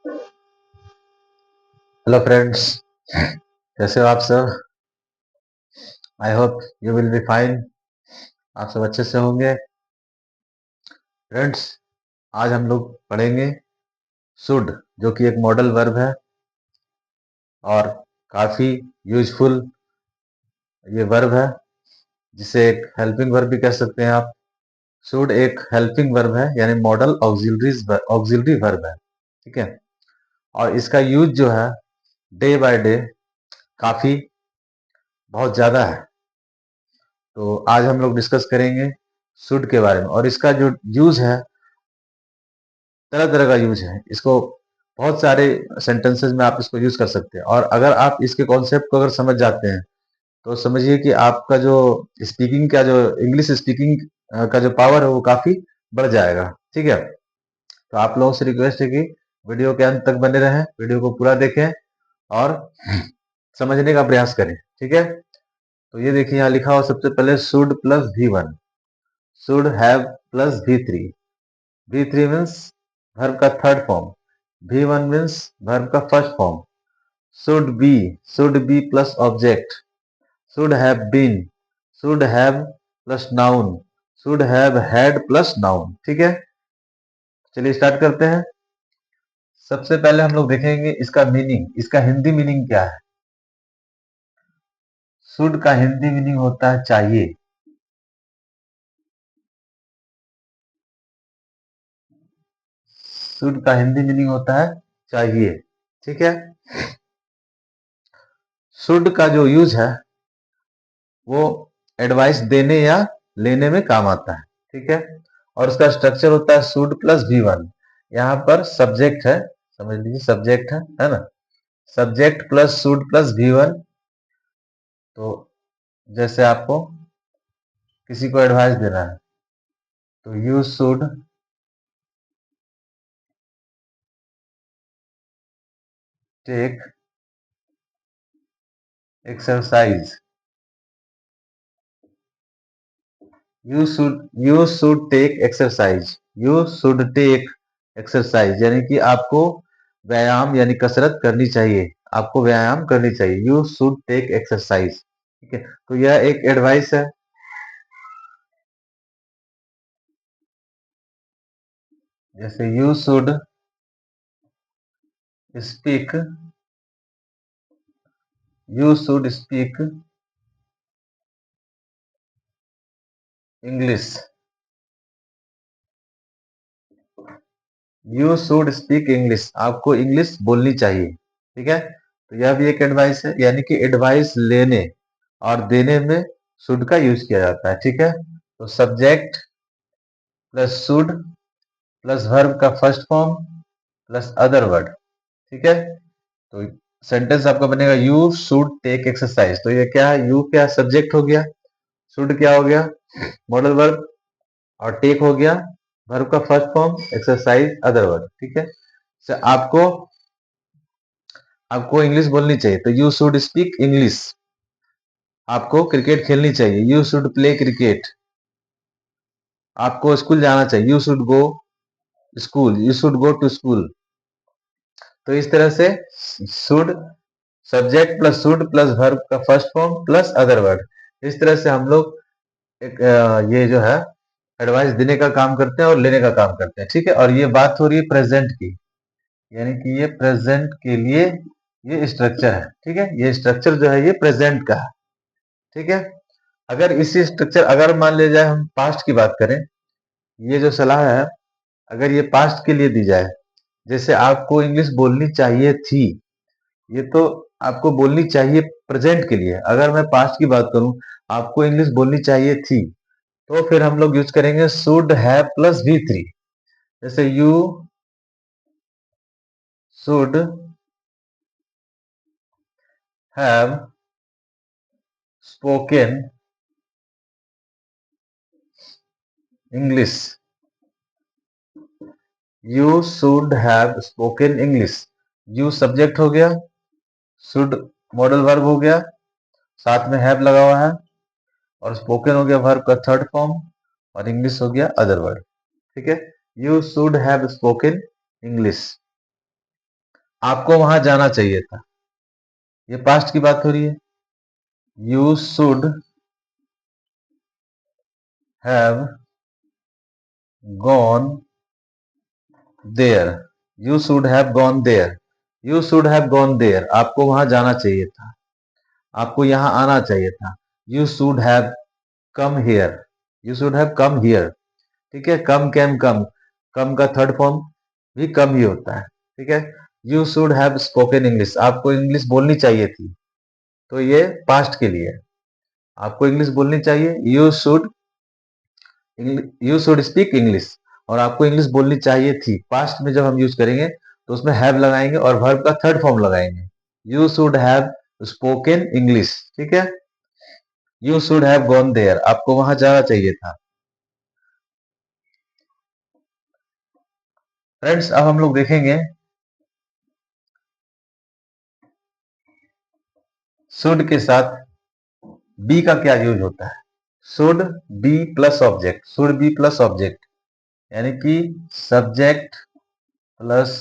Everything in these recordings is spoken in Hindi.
हेलो फ्रेंड्स, कैसे हो आप सब? I hope you will be fine. आप सब अच्छे से होंगे। फ्रेंड्स, आज हम लोग पढ़ेंगे शुड, जो कि एक मॉडल वर्ब है और काफी यूजफुल ये वर्ब है, जिसे एक हेल्पिंग वर्ब भी कह सकते हैं आप। शुड एक हेल्पिंग वर्ब है, यानी मॉडल ऑक्सिलरी वर्ब है। ठीक है, और इसका यूज जो है डे बाय डे काफी बहुत ज्यादा है। तो आज हम लोग डिस्कस करेंगे शुड के बारे में, और इसका जो यूज है, तरह तरह का यूज है। इसको बहुत सारे सेंटेंसेस में आप इसको यूज कर सकते हैं, और अगर आप इसके कॉन्सेप्ट को अगर समझ जाते हैं तो समझिए कि आपका जो स्पीकिंग का जो इंग्लिश स्पीकिंग का जो पावर है वो काफी बढ़ जाएगा। ठीक है, तो आप लोगों से रिक्वेस्ट है कि वीडियो के अंत तक बने रहें, वीडियो को पूरा देखें और समझने का प्रयास करें। ठीक है, तो ये देखिए यहाँ लिखा हुआ सबसे पहले should plus V1, should have plus V3। V3 means verb का third form, V1 means verb का first form. Should be plus object, should have been, should have plus noun, should have had plus noun. ठीक है, चलिए स्टार्ट करते हैं। सबसे पहले हम लोग देखेंगे इसका मीनिंग, इसका हिंदी मीनिंग क्या है। शुड का हिंदी मीनिंग होता है चाहिए। शुड का हिंदी मीनिंग होता है चाहिए। ठीक है, शुड का जो यूज है वो एडवाइस देने या लेने में काम आता है। ठीक है, और उसका स्ट्रक्चर होता है शुड प्लस V1। यहाँ पर सब्जेक्ट है, समझ लीजिए सब्जेक्ट है ना। Subject plus should plus V1। तो जैसे आपको किसी को एडवाइस देना है तो you should take exercise, you should take exercise, you should take exercise, यानी कि आपको व्यायाम यानी कसरत करनी चाहिए, आपको व्यायाम करनी चाहिए। You should take exercise. ठीक है, तो यह एक एडवाइस है। जैसे speak you should speak English, you should speak English, आपको इंग्लिश बोलनी चाहिए। ठीक है, तो यह भी एक एडवाइस है, यानी कि एडवाइस लेने और देने में शुड का यूज किया जाता है। ठीक है, तो subject plus should plus verb का first form plus other word. ठीक है, तो सेंटेंस आपका बनेगा यू शुड टेक एक्सरसाइज। तो ये क्या है, यू क्या सब्जेक्ट हो गया, शुड क्या हो गया मॉडल वर्ब, और टेक हो गया वर्ब का first form, exercise other word. ठीक है, तो आपको आपको इंग्लिश बोलनी चाहिए तो यू शुड स्पीक इंग्लिश। आपको क्रिकेट खेलनी चाहिए, यू शुड प्ले क्रिकेट। आपको स्कूल जाना चाहिए, you should go school, you should go to school. तो इस तरह से should subject plus should plus verb का first form plus other word, इस तरह से हम लोग एक ये जो है एडवाइस देने का काम करते हैं और लेने का काम करते हैं। ठीक है, और ये बात हो रही है प्रेजेंट की, यानी कि ये प्रेजेंट के लिए ये स्ट्रक्चर है। ठीक है, ये स्ट्रक्चर जो है ये प्रेजेंट का है। ठीक है, अगर इसी स्ट्रक्चर अगर मान लिया जाए हम पास्ट की बात करें, ये जो सलाह है अगर ये पास्ट के लिए दी जाए, जैसे आपको इंग्लिश बोलनी चाहिए थी, ये तो आपको बोलनी चाहिए प्रेजेंट के लिए। अगर मैं पास्ट की बात करूं, आपको इंग्लिश बोलनी चाहिए थी, तो फिर हम लोग यूज करेंगे शुड हैव प्लस V3। जैसे you should have spoken English, you should have spoken English. You subject हो गया, शुड मॉडल वर्ब हो गया, साथ में हैव लगा हुआ है, और स्पोकन हो गया वर्ब का थर्ड फॉर्म, और इंग्लिश हो गया अदर वर्ड। ठीक है, you should have spoken English. आपको वहां जाना चाहिए था, ये पास्ट की बात हो रही है। You should have gone there, you should have gone there, you should have gone there, आपको वहां जाना चाहिए था, आपको यहां आना चाहिए था। You should have come here, you should have come here. ठीक है, कम कैम कम, कम का थर्ड फॉर्म भी कम ही होता है। ठीक है, you should have spoken English, आपको इंग्लिश बोलनी चाहिए थी, तो ये पास्ट के लिए है। आपको इंग्लिश बोलनी चाहिए, यू शुड स्पीक इंग्लिश, और आपको इंग्लिश बोलनी चाहिए थी। पास्ट में जब हम यूज करेंगे तो उसमें हैव लगाएंगे और वर्ब का थर्ड फॉर्म लगाएंगे। You should have spoken English. ठीक है, you should have gone there, आपको वहां जाना चाहिए था। फ्रेंड्स, अब हम लोग देखेंगे शुड के साथ बी का क्या यूज होता है। Should be plus object, should be plus object, यानी कि subject plus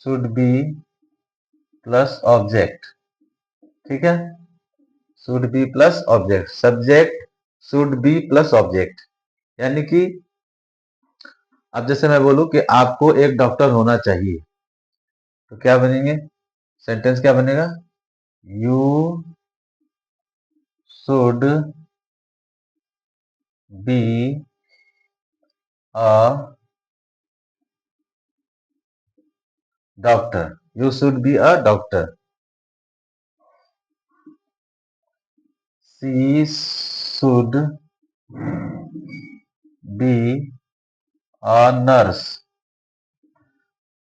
should be plus object. ठीक है, should be plus object, subject should be plus object, यानी कि अब जैसे मैं बोलूं कि आपको एक डॉक्टर होना चाहिए, तो क्या बनेंगे, सेंटेंस क्या बनेगा, you should be a doctor, you should be a doctor. She should be a nurse,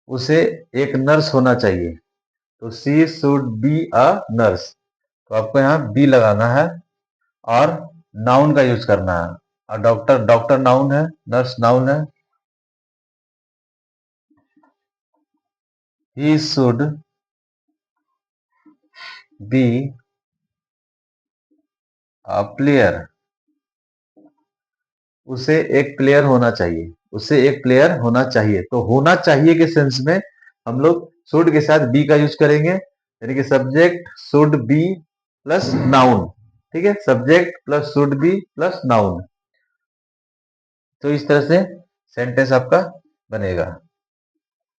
उसे एक नर्स होना चाहिए, तो सी शुड बी अ नर्स, तो आपको यहाँ बी लगाना है और नाउन का यूज करना है। और डॉक्टर, डॉक्टर नाउन है, नर्स नाउन है। He should be a player, उसे एक प्लेयर होना चाहिए, उसे एक प्लेयर होना चाहिए। तो होना चाहिए के सेंस में हम लोग शुड के साथ बी का यूज करेंगे, यानी कि subject should be plus noun. ठीक है, subject plus should be plus noun, तो इस तरह से सेंटेंस आपका बनेगा।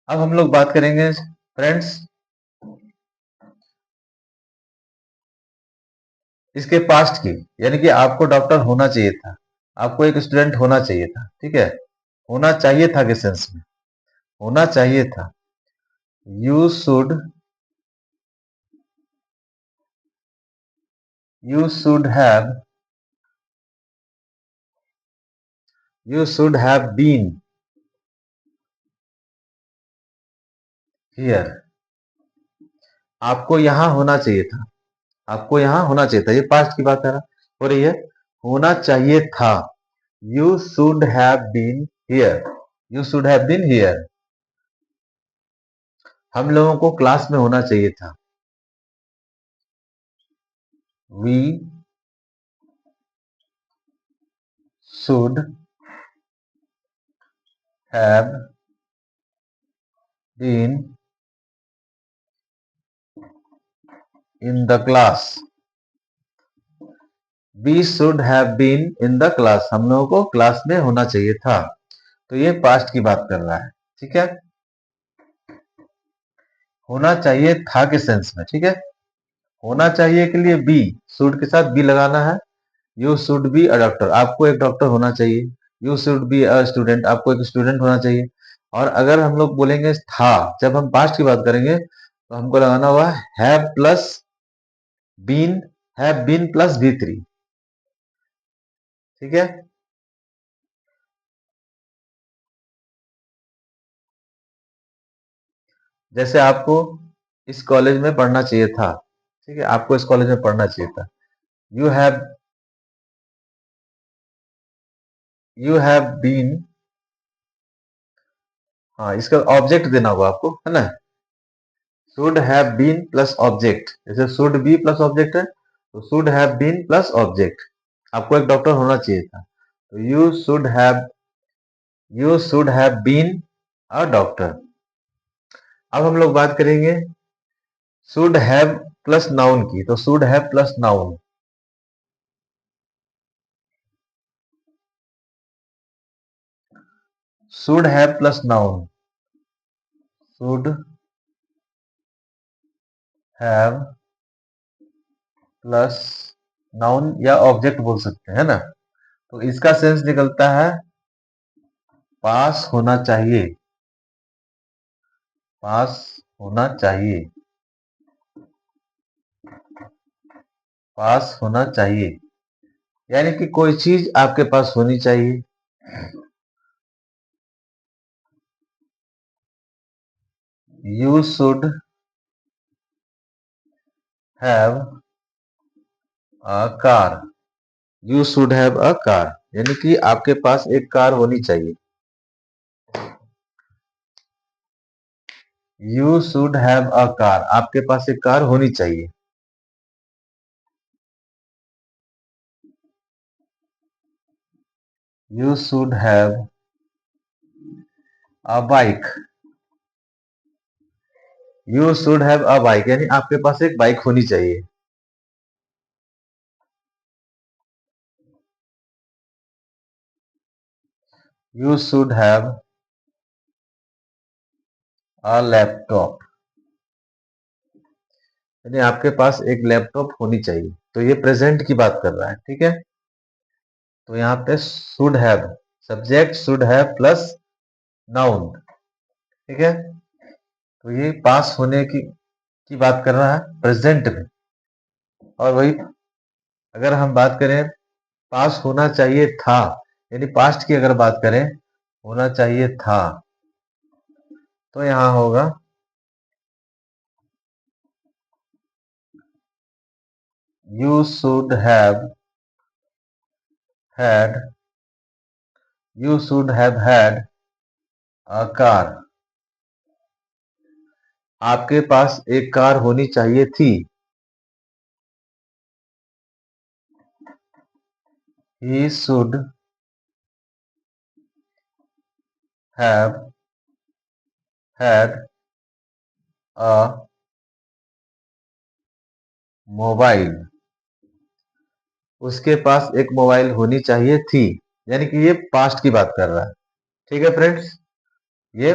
अब हम लोग बात करेंगे फ्रेंड्स इसके पास्ट की, यानी कि आपको डॉक्टर होना चाहिए था, आपको एक स्टूडेंट होना चाहिए था। ठीक है, होना चाहिए था के सेंस में, होना चाहिए था। You should, you should have, you should have been here, आपको यहां होना चाहिए था, आपको यहां होना चाहिए था, ये पास्ट की बात हो रही है, होना चाहिए था। You should have been here, you should have been here, हम लोगों को क्लास में होना चाहिए था। We should have been in the class, we should have been in the class, हम लोगों को क्लास में होना चाहिए था। तो ये पास्ट की बात कर रहा है। ठीक है, होना चाहिए था के सेंस में। ठीक है, होना चाहिए के लिए बी, शुड के साथ बी लगाना है। You should be a doctor, आपको एक डॉक्टर होना चाहिए। You should be a student, आपको एक स्टूडेंट होना चाहिए। और अगर हम लोग बोलेंगे था, जब हम पास्ट की बात करेंगे तो हमको लगाना हुआ have plus been, have been plus B three. ठीक है, जैसे आपको इस कॉलेज में पढ़ना चाहिए था। ठीक है, आपको इस कॉलेज में पढ़ना चाहिए था। You have, you have been, हाँ इसका ऑब्जेक्ट देना होगा आपको, है ना। Should have been plus object, जैसे शुड बी प्लस ऑब्जेक्ट है, तो should have been plus object, आपको एक डॉक्टर होना चाहिए था। तो you should have been a doctor. अब हम लोग बात करेंगे शुड हैव प्लस नाउन की, तो should have plus noun, should have plus noun, should have plus noun या ऑब्जेक्ट बोल सकते हैं ना। तो इसका सेंस निकलता है पास होना चाहिए, पास होना चाहिए, पास होना चाहिए, यानी कि कोई चीज आपके पास होनी चाहिए। You should have a car, you should have a car, यानी कि आपके पास एक कार होनी चाहिए। You should have a car, आपके पास एक कार होनी चाहिए। You should have a bike, you should have a bike, यानी आपके पास एक बाइक होनी चाहिए। You should have a laptop, यानी आपके पास एक लैपटॉप होनी चाहिए। तो ये प्रेजेंट की बात कर रहा है, ठीक है। तो यहाँ पे should have, subject should have plus noun, ठीक है। तो ये पास होने की बात कर रहा है प्रेजेंट में। और वही अगर हम बात करें पास होना चाहिए था, यानी पास्ट की अगर बात करें होना चाहिए था, तो यहां होगा you should have had, you should have had a car, आपके पास एक कार होनी चाहिए थी। ही should have had a mobile, उसके पास एक मोबाइल होनी चाहिए थी, यानी कि ये पास्ट की बात कर रहा है, ठीक है फ्रेंड्स। ये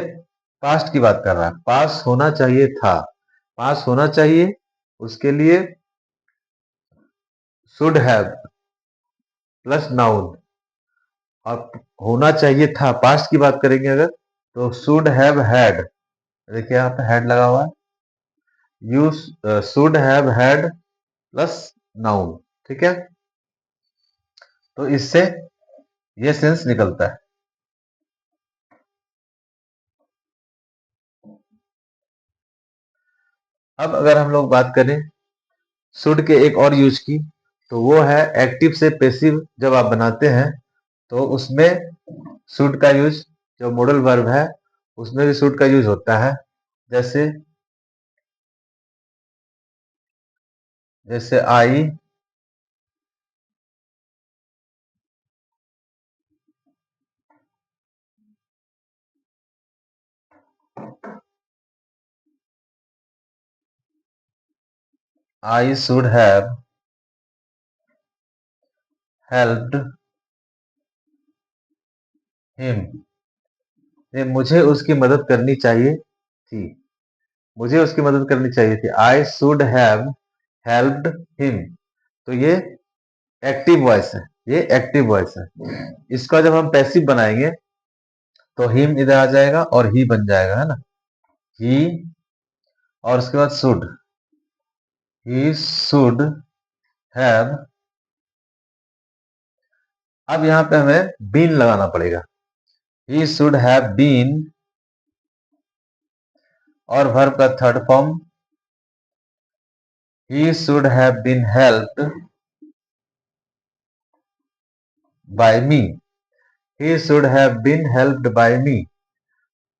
पास्ट की बात कर रहा है, पास होना चाहिए था, पास होना चाहिए, उसके लिए शुड हैव प्लस नाउन, और होना चाहिए था पास्ट की बात करेंगे अगर, तो शुड हैव हैड, देखिए यहाँ पे हैड लगा हुआ है, you should have had plus noun, ठीक है। तो इससे ये सेंस निकलता है। अब अगर हम लोग बात करें शुड के एक और यूज की, तो वो है एक्टिव से पैसिव जब आप बनाते हैं तो उसमें शुड का यूज, जो मॉडल वर्ब है उसमें भी शुड का यूज होता है। जैसे जैसे आई शुड हैव हेल्प्ड हिम, ये मुझे उसकी मदद करनी चाहिए थी, मुझे उसकी मदद करनी चाहिए थी, आई शुड हैव हेल्प्ड हिम। तो ये एक्टिव वॉइस है, ये एक्टिव वॉइस है। इसका जब हम पैसिव बनाएंगे तो हिम इधर आ जाएगा और ही बन जाएगा, है ना, ही, और उसके बाद शुड, ही शुड हैव, अब यहाँ पे हमें बीन लगाना पड़ेगा, ही शुड हैव बीन, और वर्ब का third form he should have been helped by me, he should have been helped by me.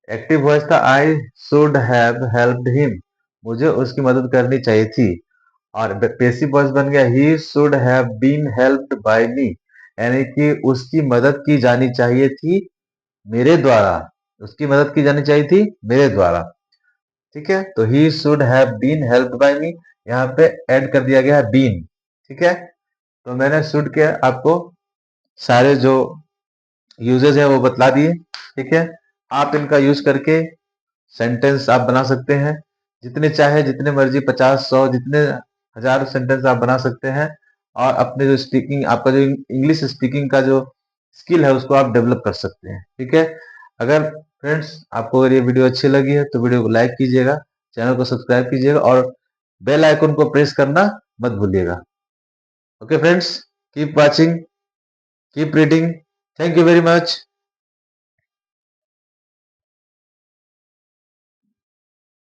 Active voice था I should have helped him, मुझे उसकी मदद करनी चाहिए थी। और पैसिव वॉइस बन गया he should have been helped by me, यानी कि उसकी मदद की जानी चाहिए थी मेरे द्वारा। उसकी मदद की जानी चाहिए थी मेरे द्वारा। ठीक है, तो he should have been helped by me, यहाँ पे ऐड कर दिया गया है बीन। ठीक है, तो मैंने शुड के आपको सारे जो यूजेस है वो बतला दिए। ठीक है, आप इनका यूज करके सेंटेंस आप बना सकते हैं, जितने चाहे जितने मर्जी 50 100 जितने हजार सेंटेंस आप बना सकते हैं। और अपने जो स्पीकिंग, आपका जो इंग्लिश स्पीकिंग का जो स्किल है उसको आप डेवलप कर सकते हैं। ठीक है, अगर फ्रेंड्स आपको अगर ये वीडियो अच्छी लगी है तो वीडियो को लाइक कीजिएगा, चैनल को सब्सक्राइब कीजिएगा और बेल आइकन को प्रेस करना मत भूलिएगा। Okay friends, keep watching, keep reading, thank you very much.